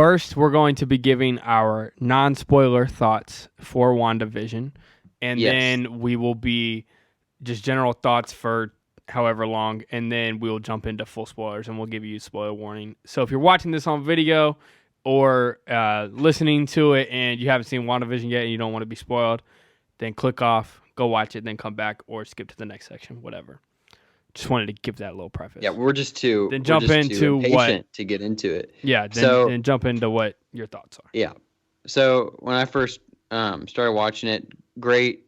first, we're going to be giving our non-spoiler thoughts for WandaVision, and then we will be just general thoughts for however long, and then we'll jump into full spoilers, and we'll give you a spoiler warning. So if you're watching this on video or listening to it and you haven't seen WandaVision yet and you don't want to be spoiled, then click off, go watch it, then come back or skip to the next section, whatever. Just wanted to give that little preface. Yeah, we're just too impatient to get into it. Yeah, then jump into what your thoughts are. Yeah. So when I first started watching it, great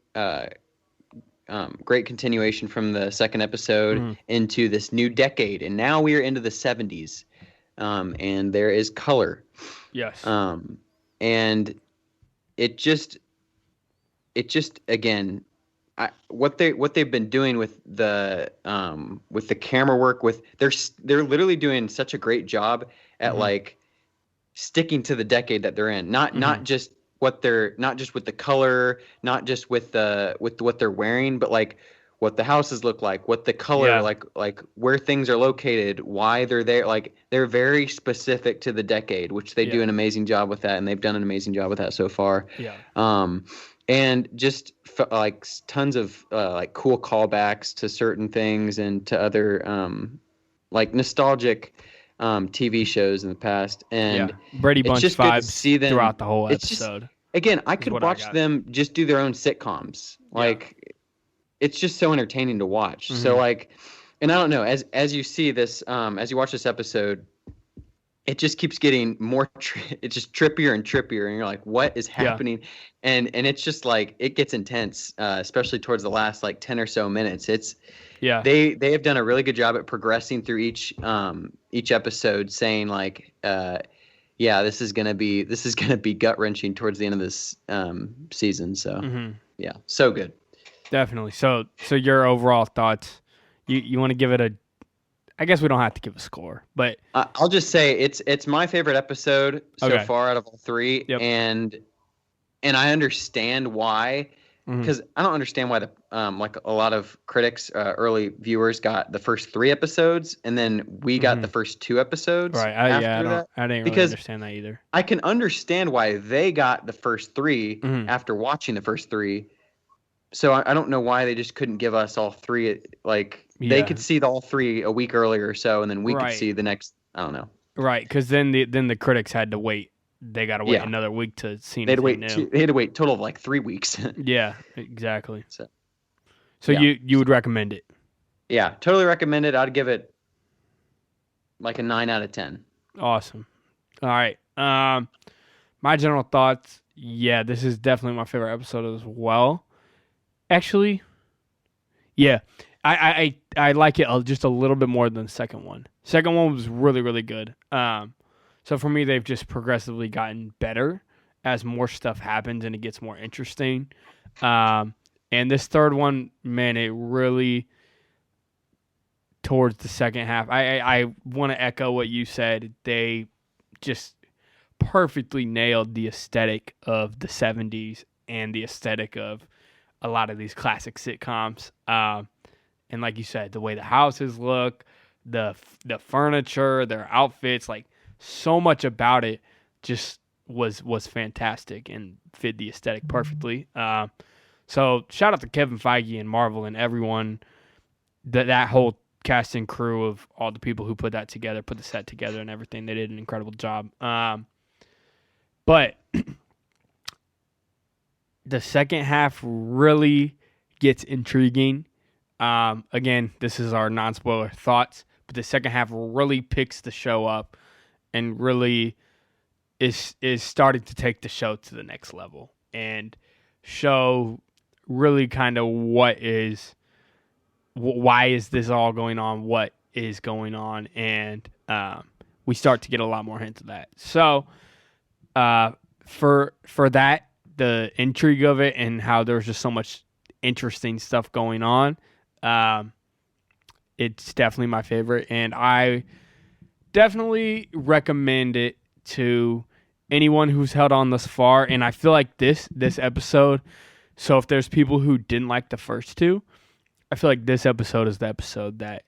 continuation from the second episode into this new decade, and now we are into the 70s, and there is color. Yes. And it just again. What they've been doing with the camera work, they're literally doing such a great job at like sticking to the decade that they're in. Not just with the color, not just with what they're wearing, but like what the houses look like, what the color like where things are located, why they're there. Like they're very specific to the decade, which they do an amazing job with that, and they've done an amazing job with that so far. Yeah. And just like tons of like cool callbacks to certain things and to other like nostalgic TV shows in the past. And Brady Bunch just vibes good to see them throughout the whole episode. Again, I could watch them just do their own sitcoms. Like it's just so entertaining to watch. So like, and I don't know, as you see this, as you watch this episode, it just keeps getting more. It's just trippier and trippier, and you're like, "What is happening?" And it's just like it gets intense, especially towards the last like 10 or so minutes. They have done a really good job at progressing through each episode, saying like, this is gonna be gut wrenching towards the end of this season. So so good. Definitely. So your overall thoughts? You want to give it a? I guess we don't have to give a score, but I'll just say it's my favorite episode so far out of all three, and I understand why, because I don't understand why the like a lot of critics, early viewers got the first 3 episodes, and then we got the first 2 episodes. Right? I didn't really understand that either. I can understand why they got the first 3 after watching the first 3. So I don't know why they just couldn't give us all 3. Like they could see all 3 a week earlier or so, and then we could see the next. I don't know. Right, because then the critics had to wait. They got to wait another week to see. They had to wait total of like 3 weeks. Yeah, exactly. So you would recommend it? Yeah, totally recommend it. I'd give it like a 9 out of 10. Awesome. All right. My general thoughts. Yeah, this is definitely my favorite episode as well. Actually, yeah, I like it just a little bit more than the second one. Second one was really, really good. So for me, they've just progressively gotten better as more stuff happens and it gets more interesting. And this third one, man, it really, towards the second half, I want to echo what you said. They just perfectly nailed the aesthetic of the 70s and the aesthetic of a lot of these classic sitcoms. And like you said, the way the houses look, the furniture, their outfits, like so much about it just was fantastic and fit the aesthetic perfectly. So shout out to Kevin Feige and Marvel and everyone, that whole cast and crew of all the people who put that together, put the set together and everything. They did an incredible job. But the second half really gets intriguing. Again, this is our non-spoiler thoughts, but the second half really picks the show up and really is starting to take the show to the next level and show really kind of why is this all going on, what is going on, and we start to get a lot more hints of that. So for that, the intrigue of it and how there's just so much interesting stuff going on, it's definitely my favorite, and I definitely recommend it to anyone who's held on thus far. And I feel like this episode, so if there's people who didn't like the first 2, I feel like this episode is the episode that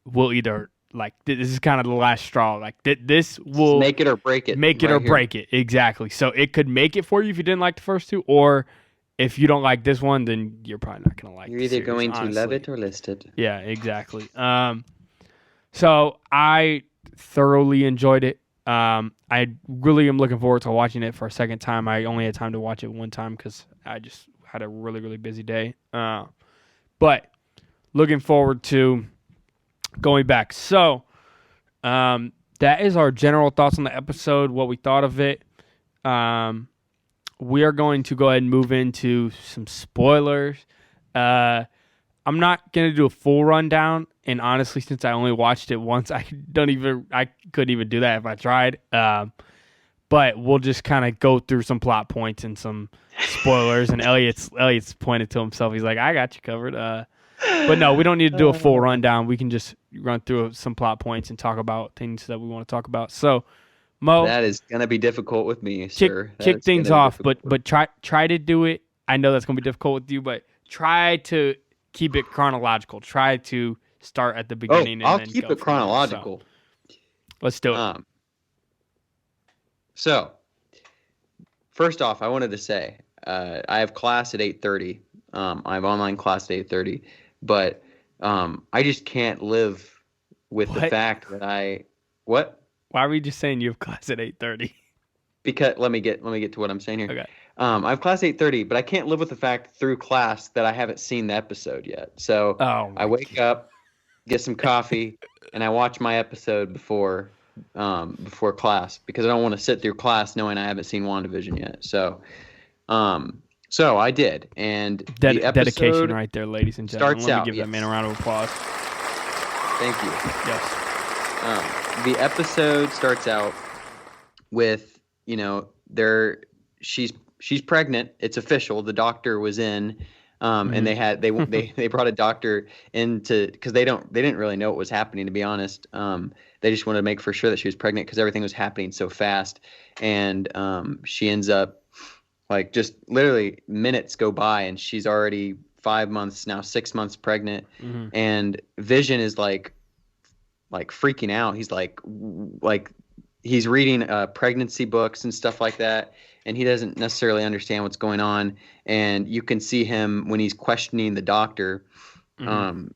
will either like this is kind of the last straw. Like this will make it or break it. Make it or break it. Exactly. So it could make it for you if you didn't like the first two, or if you don't like this one, then you're probably not going to like. You're either going to love it or list it. Yeah, exactly. So I thoroughly enjoyed it. I really am looking forward to watching it for a second time. I only had time to watch it one time because I just had a really, really busy day. But looking forward to going back. So that is our general thoughts on the episode, what we thought of it. We are going to go ahead and move into some spoilers. I'm not going to do a full rundown. And honestly, since I only watched it once, I couldn't even do that if I tried. But we'll just kind of go through some plot points and some spoilers. And Elliot's pointed to himself. He's like, I got you covered. But no, we don't need to do a full rundown. We can just run through some plot points and talk about things that we want to talk about. So, Mo, that is gonna be difficult with me, sir. Kick things off, but try to do it. I know that's gonna be difficult with you, but try to keep it chronological. Try to start at the beginning. I'll keep it chronological. So, let's do it. So, first off, I wanted to say I have class at 8:30. I have online class at 8:30, but I just can't live with the fact that what? Why were you just saying you have class at 8:30? Because let me get to what I'm saying here. Okay. I have class 8:30, but I can't live with the fact through class that I haven't seen the episode yet. So I wake up, get some coffee, and I watch my episode before class because I don't want to sit through class knowing I haven't seen WandaVision yet. So I did, and the episode dedication right there, ladies and gentlemen. Let me give that man a round of applause. Thank you. Yes. The episode starts out with, she's pregnant. It's official. The doctor was in, and they brought a doctor in because they didn't really know what was happening, to be honest. They just wanted to make for sure that she was pregnant because everything was happening so fast, and she ends up like just literally minutes go by and she's already 5 months, now 6 months pregnant, and Vision is like freaking out. He's like he's reading pregnancy books and stuff like that, and he doesn't necessarily understand what's going on. And you can see him when he's questioning the doctor, and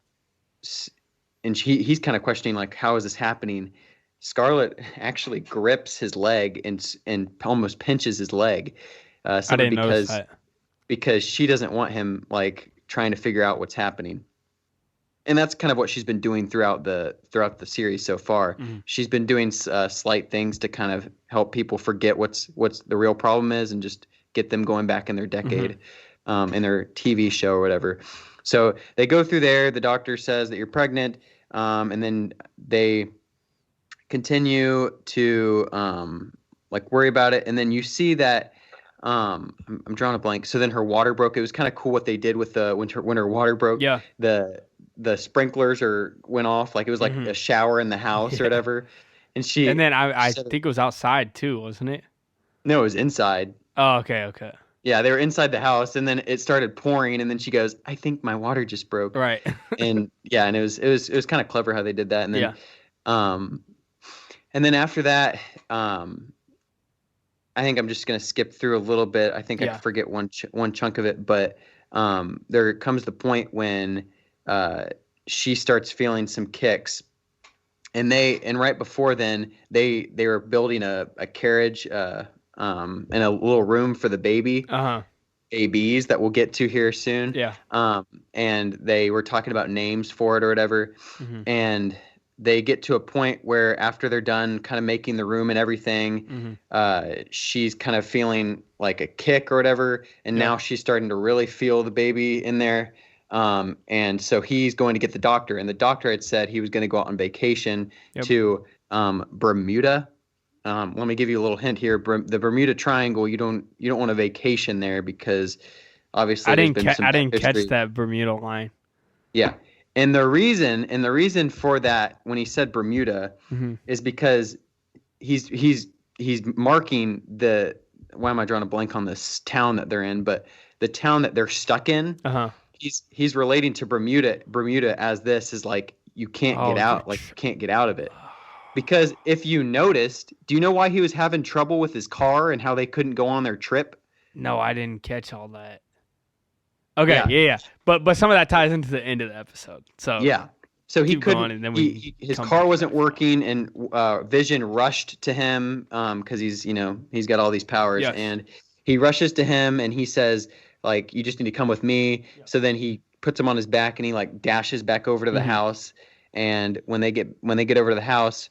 he's kind of questioning like, how is this happening? Scarlett actually grips his leg and almost pinches his leg, I didn't notice that. Because she doesn't want him like trying to figure out what's happening. And that's kind of what she's been doing throughout the series so far. She's been doing slight things to kind of help people forget what's the real problem is and just get them going back in their decade, in their TV show or whatever. So they go through there. The doctor says that you're pregnant, and then they continue to worry about it. And then you see that I'm drawing a blank. So then her water broke. It was kind of cool what they did with when her water broke. Yeah. The sprinklers went off, like it was like a shower in the house or whatever. And then I think it was outside too, wasn't it? No, it was inside. Oh, okay. Yeah, they were inside the house, and then it started pouring, and then she goes, "I think my water just broke." Right. And yeah, and it was kind of clever how they did that. And then, and then after that, I think I'm just gonna skip through a little bit. I think I forget one chunk of it, but there comes the point when she starts feeling some kicks, and right before then they were building a carriage and a little room for the babies that we'll get to here soon. Yeah. And they were talking about names for it or whatever, and they get to a point where after they're done kind of making the room and everything, she's kind of feeling like a kick or whatever, and now she's starting to really feel the baby in there. And so he's going to get the doctor, and the doctor had said he was going to go out on vacation to Bermuda. Let me give you a little hint here. The Bermuda Triangle, you don't want a vacation there because obviously I didn't catch that Bermuda line. Yeah. And the reason for that when he said Bermuda is because he's marking why am I drawing a blank on this town that they're in, but the town that they're stuck in. He's relating to Bermuda as this is like you can't get out. Like you can't get out of it. Because if you noticed, do you know why he was having trouble with his car and how they couldn't go on their trip? No, I didn't catch all that. Okay, yeah. But some of that ties into the end of the episode. So yeah. So he couldn't. And then his car wasn't working, and Vision rushed to him because he's got all these powers, and he rushes to him and he says like, you just need to come with me. Yeah. So then he puts him on his back and he like dashes back over to the house. And when they get over to the house,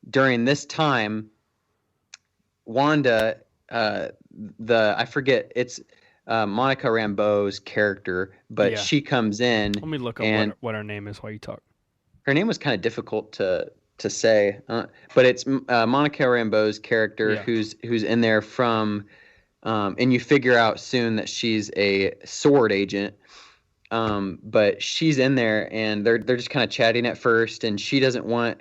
during this time, Wanda, I forget, it's Monica Rambeau's character, but she comes in. Let me look up what her name is while you talk. Her name was kind of difficult to say, but it's Monica Rambeau's character who's in there from, and you figure out soon that she's a sword agent. But she's in there and they're just kind of chatting at first, and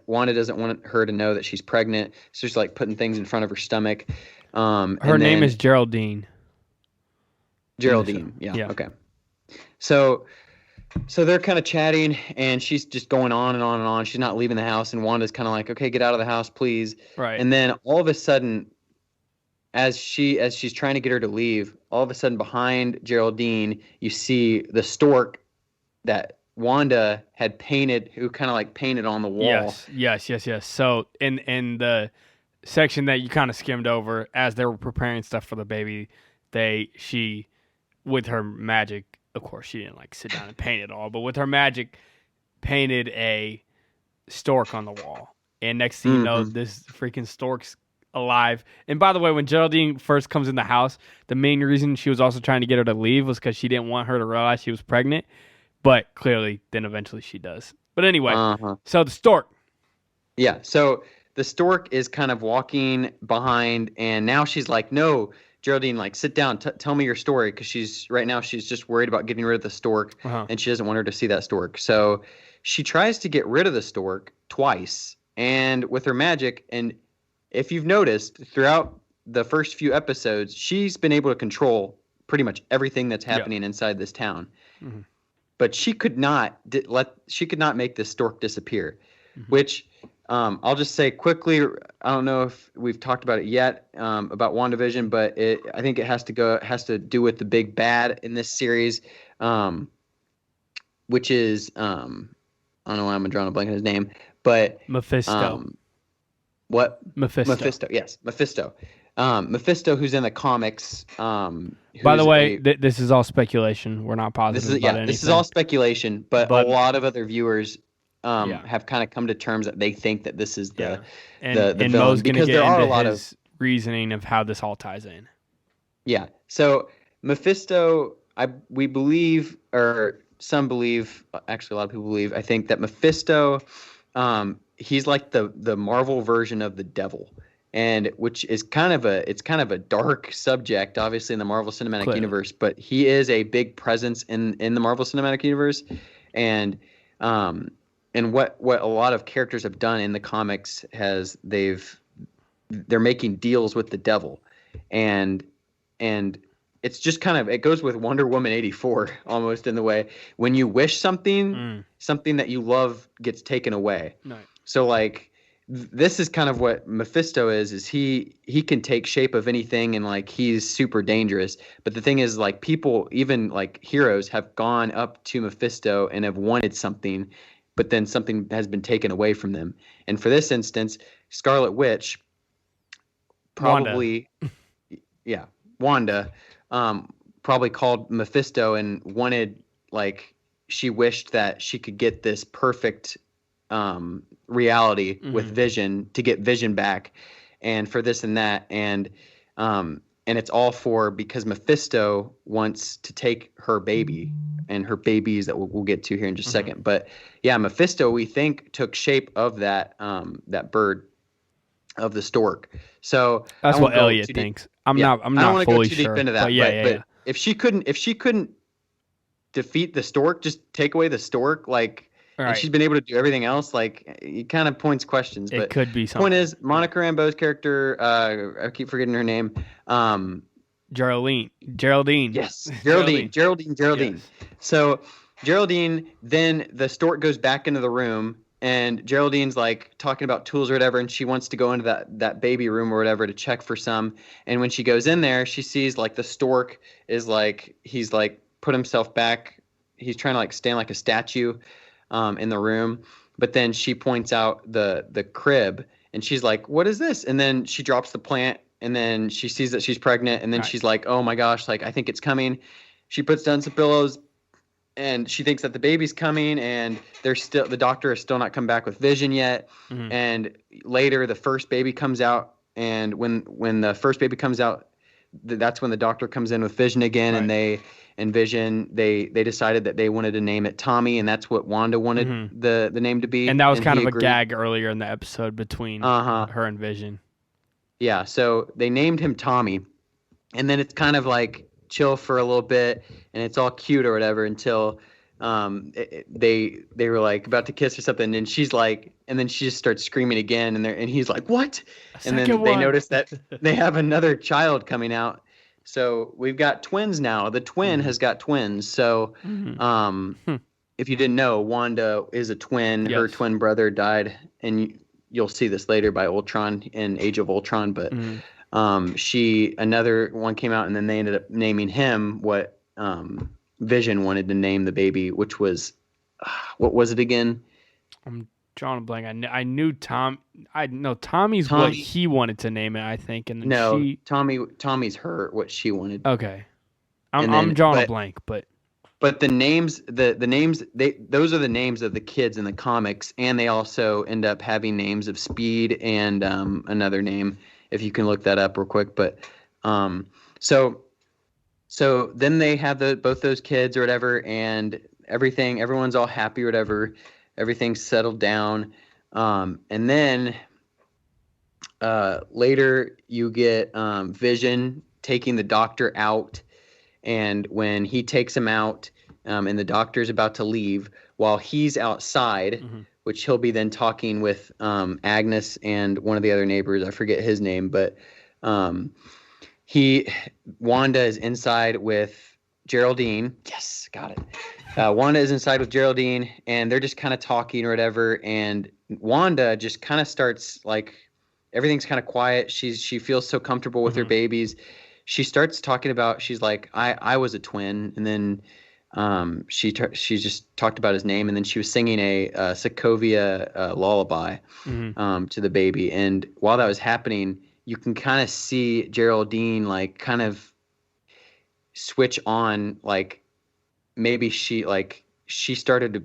Wanda doesn't want her to know that she's pregnant. So she's like putting things in front of her stomach. Her name is Geraldine. Geraldine. Yeah. Okay. So they're kind of chatting and she's just going on and on and on. She's not leaving the house, and Wanda's kind of like, okay, get out of the house, please. Right. And then all of a sudden, as she's trying to get her to leave, all of a sudden behind Geraldine, you see the stork that Wanda had painted, who kind of like painted on the wall. Yes. So in the section that you kind of skimmed over, as they were preparing stuff for the baby, she with her magic, of course she didn't like sit down and paint it all, but with her magic painted a stork on the wall. And next thing you know, this freaking stork's alive. And by the way, when Geraldine first comes in the house, the main reason she was also trying to get her to leave was because she didn't want her to realize she was pregnant. But clearly, then eventually she does. But anyway, so the stork. Yeah, so the stork is kind of walking behind, and now she's like, no, Geraldine, like, sit down, tell me your story, because she's just worried about getting rid of the stork, and she doesn't want her to see that stork. So she tries to get rid of the stork twice, and with her magic, and if you've noticed, throughout the first few episodes, she's been able to control pretty much everything that's happening inside this town. Mm-hmm. But she could not make this stork disappear, which I'll just say quickly. I don't know if we've talked about it yet about WandaVision, but I think it has to do with the big bad in this series, which is I don't know why I'm drawing a blank on his name, but Mephisto. What? Mephisto. Yes, Mephisto. Mephisto, who's in the comics. By the way, this is all speculation. We're not positive about anything. This is all speculation, but a lot of other viewers have kind of come to terms that they think that this is the villain, Mo's because there are a lot of reasoning of how this all ties in. Yeah. So Mephisto, we believe, or some believe, actually a lot of people believe, I think that Mephisto, he's like the Marvel version of the devil, and which is kind of a dark subject, obviously, in the Marvel Cinematic Universe, but he is a big presence in the Marvel Cinematic Universe, and what a lot of characters have done in the comics they're making deals with the devil, and it's just kind of, it goes with Wonder Woman 84 almost, in the way when you wish something that you love gets taken away. Nice. So like this is kind of what Mephisto is he can take shape of anything, and like he's super dangerous. But the thing is, like, people, even like heroes, have gone up to Mephisto and have wanted something, but then something has been taken away from them. And for this instance, Scarlet Witch probably Wanda probably called Mephisto and wanted, like, she wished that she could get this perfect reality with Vision, to get Vision back, and for this and that, and it's all because Mephisto wants to take her baby and her babies that we'll get to here in just a second. But yeah, Mephisto, we think, took shape of that bird, of the stork. So that's what Elliot thinks. I'm not fully sure. I don't want to go too deep into that. But if she couldn't defeat the stork, just take away the stork, like. Right. And she's been able to do everything else. Like, it kind of points questions. But it could be something. The point is, Monica Rambeau's character, I keep forgetting her name. Geraldine. Yes, Geraldine. Yes. So Geraldine, then the stork goes back into the room, and Geraldine's like talking about tools or whatever, and she wants to go into that baby room or whatever to check for some. And when she goes in there, she sees like the stork is like he's like put himself back. He's trying to like stand like a statue in the room. But then she points out the crib, and she's like, "What is this?" And then she drops the plant, and then she sees that she's pregnant, and then she's like, "Oh my gosh, like I think it's coming." She puts down some pillows, and she thinks that the baby's coming, and the doctor has still not come back with vision yet. Mm-hmm. And later the first baby comes out, and when the first baby comes out, that's when the doctor comes in with vision again. Right. And Vision, they decided that they wanted to name it Tommy, and that's what Wanda wanted the name to be. And that was kind of a gag earlier in the episode between her and Vision. Yeah, so they named him Tommy, and then it's kind of like chill for a little bit, and it's all cute or whatever until they were like about to kiss or something, and she's like, and then she just starts screaming again, and he's like, "What?" And then they notice that they have another child coming out. So we've got twins now. The twin has got twins. So if you didn't know, Wanda is a twin. Yes. Her twin brother died, and you'll see this later by Ultron in Age of Ultron. But another one came out, and then they ended up naming him what Vision wanted to name the baby, which was what was it again? I'm drawing a blank. I knew Tom. Tommy's what he wanted to name it, I think. And then Tommy's what she wanted. Okay, I'm drawing a blank, but the names, the names, those are the names of the kids in the comics, and they also end up having names of Speed and another name, if you can look that up real quick. But so then they have both those kids or whatever, and everyone's all happy or whatever. Everything's settled down. And then later you get Vision taking the doctor out. And when he takes him out and the doctor's about to leave, while he's outside, which he'll be then talking with Agnes and one of the other neighbors, I forget his name, but Wanda is inside with Geraldine. Yes, got it. Wanda is inside with Geraldine, and they're just kind of talking or whatever. And Wanda just kind of starts like everything's kind of quiet. She feels so comfortable with her babies. She starts talking about. She's like, I was a twin, and then she just talked about his name, and then she was singing a Sokovia lullaby to the baby. And while that was happening, you can kind of see Geraldine like kind of switch on, like maybe she started to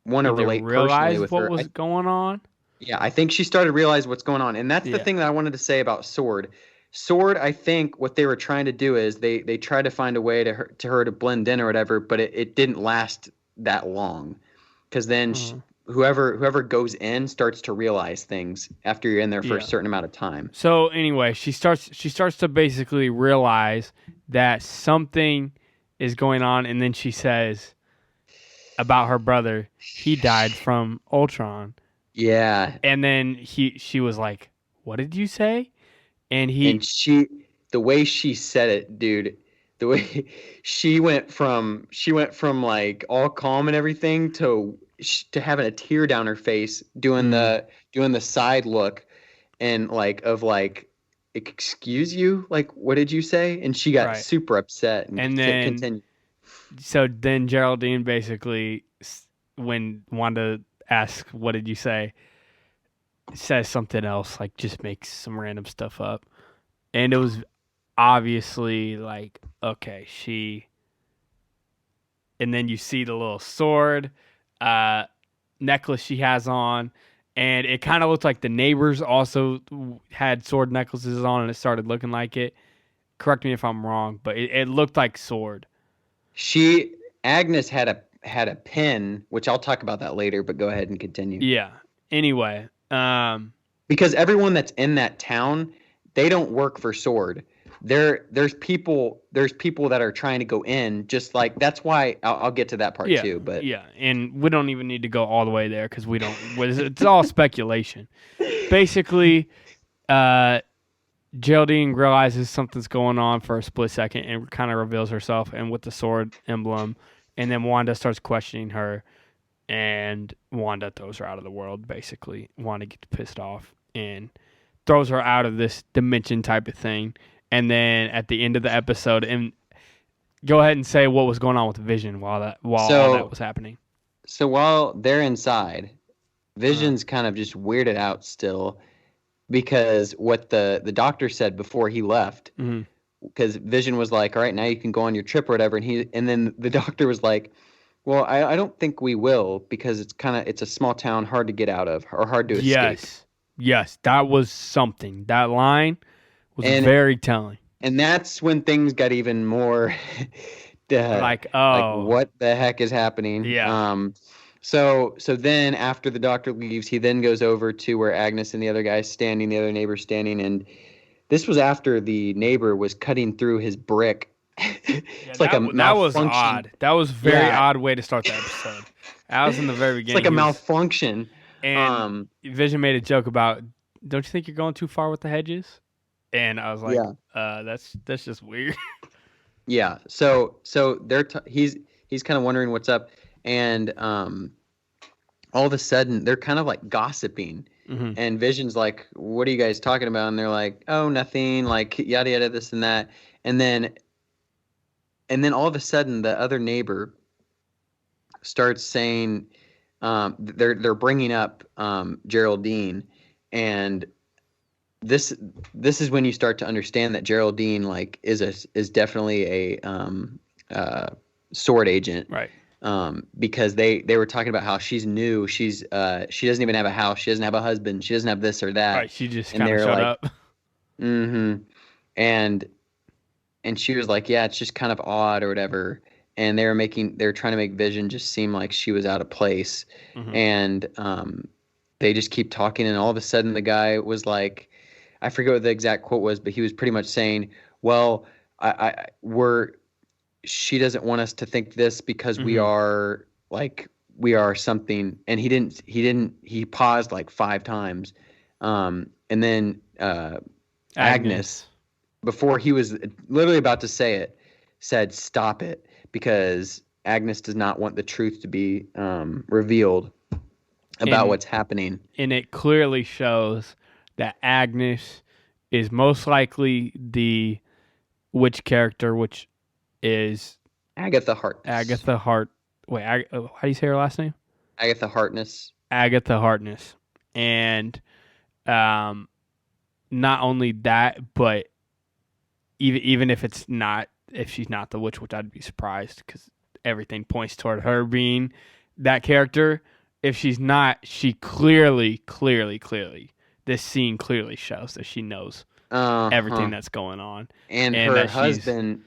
want to relate personally with her. What was going on? Yeah, I think she started to realize what's going on, and that's the thing that I wanted to say about Sword. Sword, I think what they were trying to do is they tried to find a way to her to blend in or whatever, but it didn't last that long, because then whoever goes in starts to realize things after you're in there for a certain amount of time. So anyway, she starts to basically realize that something is going on, and then she says about her brother, he died from Ultron. Yeah. And then she was like, "What did you say?" And the way she said it, dude, the way she went from like all calm and everything to having a tear down her face, doing the side look, and like of like, "Excuse you, like what did you say?" And she got super upset. And then continued. So then Geraldine basically, when Wanda asks, "What did you say?" says something else, like just makes some random stuff up. And it was obviously like, okay, and then you see the little sword necklace she has on, and it kind of looked like the neighbors also had sword necklaces on, and it started looking like it. Correct me if I'm wrong, but it looked like Sword. Agnes had a pin, which I'll talk about that later, but go ahead and continue. Yeah. Anyway, because everyone that's in that town, they don't work for Sword. There's people that are trying to go in, just like, that's why I'll get to that part too. But and we don't even need to go all the way there because we don't. It's all speculation. Basically, Geraldine realizes something's going on for a split second and kind of reveals herself, and with the sword emblem, And then Wanda starts questioning her, and Wanda throws her out of the world, basically. Wanda gets pissed off and throws her out of this dimension type of thing. And then at the end of the episode, and go ahead and say what was going on with Vision while all that was happening. So while they're inside, Vision's kind of just weirded out still, because what the doctor said before he left, because Vision was like, all right, now you can go on your trip or whatever, and then the doctor was like, well, I don't think we will, because it's a small town, hard to get out of, or hard to escape. Yes, that was something. That line was very telling. And that's when things got even more like what the heck is happening? Yeah. So then after the doctor leaves, he then goes over to where Agnes and the other guy's standing, the other neighbor's standing, and this was after the neighbor was cutting through his brick. It's like that was odd. That was a very odd way to start the episode. That was in the very beginning. It's like a malfunction. And Vision made a joke about, don't you think you're going too far with the hedges? And I was like, that's just weird. Yeah. So he's kind of wondering what's up, and all of a sudden they're kind of like gossiping, and Vision's like, "What are you guys talking about?" And they're like, "Oh, nothing," like yada yada, this and that, and then all of a sudden the other neighbor starts saying, they're bringing up Geraldine, and this is when you start to understand that Geraldine like is definitely a sword agent, right? Because they were talking about how she's new, she doesn't even have a house, she doesn't have a husband, she doesn't have this or that, right? She just kind of shut up. And she was like, yeah, it's just kind of odd or whatever. And they were trying to make Vision just seem like she was out of place. And they just keep talking, and all of a sudden the guy was like, I forget what the exact quote was, but he was pretty much saying, well, she doesn't want us to think this because we are something. And he paused like 5 times. And then Agnes, before he was literally about to say it, said, stop it, because Agnes does not want the truth to be revealed about what's happening. And it clearly shows that Agnes is most likely the witch character, which is Agatha Harkness. Wait, how do you say her last name? Agatha Harkness. And not only that, but even if she's not the witch, which I'd be surprised because everything points toward her being that character. If she's not, she clearly, this scene clearly shows that she knows everything that's going on. And her husband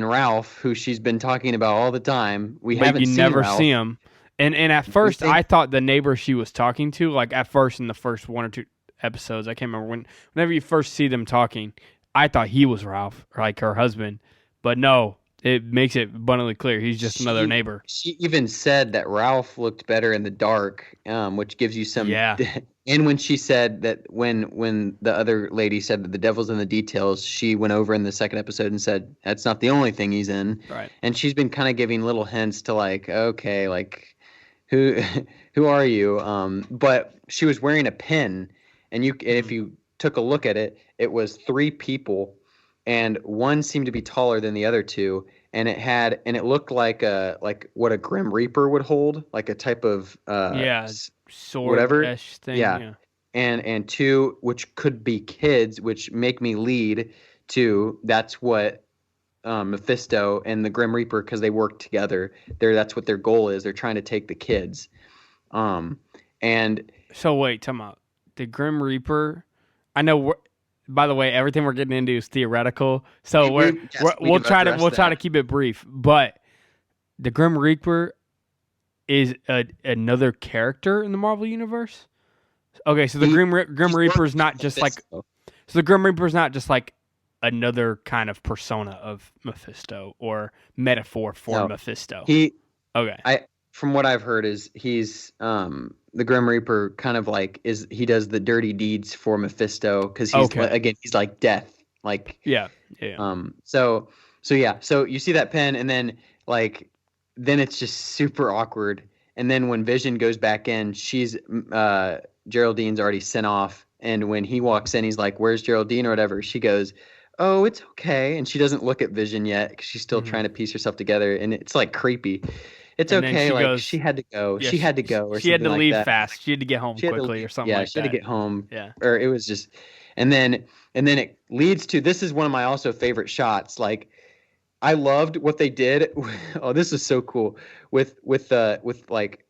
Ralph, who she's been talking about all the time, never see him. And at first, I thought the neighbor she was talking to, like at first in the first 1 or 2 episodes, I can't remember whenever you first see them talking, I thought he was Ralph, or like her husband. But no, it makes it abundantly clear he's just another neighbor. She even said that Ralph looked better in the dark, which gives you some. Yeah. And when she said that, when the other lady said that the devil's in the details, she went over in the second episode and said that's not the only thing he's in. Right. And she's been kind of giving little hints to like, okay, like who are you? But she was wearing a pin, and if you took a look at it, it was 3 people, and one seemed to be taller than the other 2, and it looked like what a Grim Reaper would hold, like a type of sword whatever thing. Yeah. And 2 which could be kids, which make me lead to that's what Mephisto and the Grim Reaper, because they work together. That's what their goal is. They're trying to take the kids. And so wait, time out. The Grim Reaper. I know. By the way, everything we're getting into is theoretical, so we'll try to keep it brief. But the Grim Reaper is another character in the Marvel universe. Okay, so the Grim Reaper is not just like. So the Grim Reaper is not just like another kind of persona of Mephisto or metaphor for Mephisto. From what I've heard, is he's the Grim Reaper kind of like he does the dirty deeds for Mephisto, because he's like death, like yeah. So you see that pen, and then like then it's just super awkward. And then when Vision goes back in, Geraldine's already sent off. And when he walks in, he's like, "Where's Geraldine?" or whatever. She goes, "Oh, it's okay." And she doesn't look at Vision yet because she's still trying to piece herself together. And it's like creepy. It's And then okay. she Like goes, she had to go. yeah, She had to go, or she had something to like leave that. fast. She had to get home She had to quickly or leave. something Yeah, like she had to that. get home. Yeah. Or it was just, and then it leads to, this is one of my also favorite shots. Like I loved what they did. Oh, this is so cool with like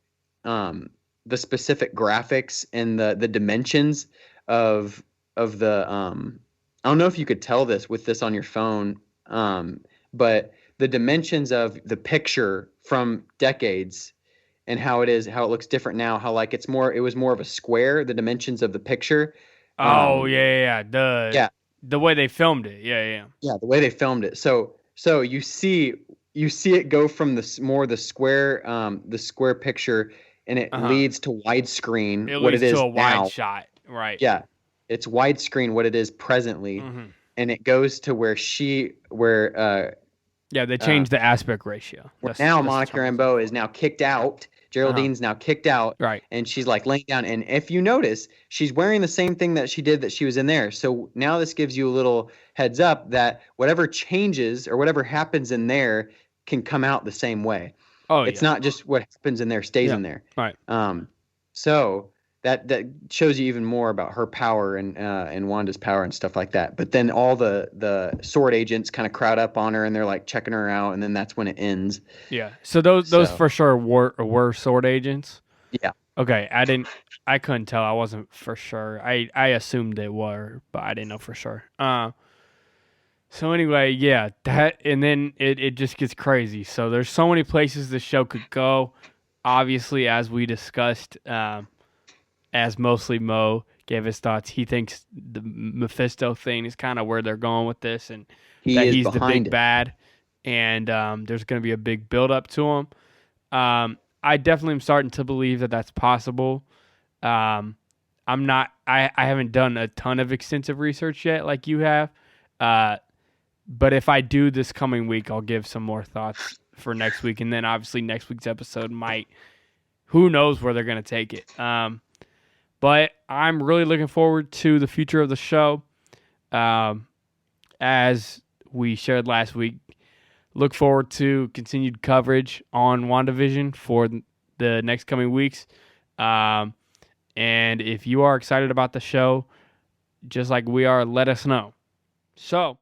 the specific graphics and the dimensions of the I don't know if you could tell this with this on your phone, but the dimensions of the picture from decades and how it looks different now, how like it was more of a square, the dimensions of the picture. Oh um yeah. yeah, The way they filmed it. Yeah. yeah, the way they filmed it. So you see it go from the square picture, and it Uh huh. leads to widescreen It what it leads to is a wide now. shot. Right. Yeah, it's widescreen what it is presently, Hmm. and it goes to Yeah, they uh, changed the aspect ratio. where now That's the Monica term I was looking Rambeau is for. now kicked out. Uh-huh. Geraldine's now kicked out, Right. and she's like laying down. And if you notice, she's wearing the same thing that she did that she was in there. So now this gives you a little heads up that whatever changes or whatever happens in there can come out the same way. Oh It's yeah. not just what happens in there stays Yeah. in there. Right. So that shows you even more about her power and Wanda's power and stuff like that. But then all the sword agents kind of crowd up on her and they're like checking her out, and then that's when it ends. Yeah. So those So for sure were sword agents. yeah. Okay. I couldn't tell. I wasn't for sure. I assumed they were, but I didn't know for sure. So anyway, yeah, that and then it just gets crazy. So there's so many places the show could go. Obviously, as we discussed, as mostly Mo gave his thoughts, he thinks the Mephisto thing is kind of where they're going with this, and He that is he's the behind big it. bad, and there's going to be a big build up to him. I definitely am starting to believe that that's possible. I'm not. I haven't done a ton of extensive research yet, like you have. But if I do this coming week, I'll give some more thoughts for next week, and then obviously next week's episode might. Who knows where they're going to take it? But I'm really looking forward to the future of the show. As we shared last week, look forward to continued coverage on WandaVision for the next coming weeks. And if you are excited about the show, just like we are, let us know. So,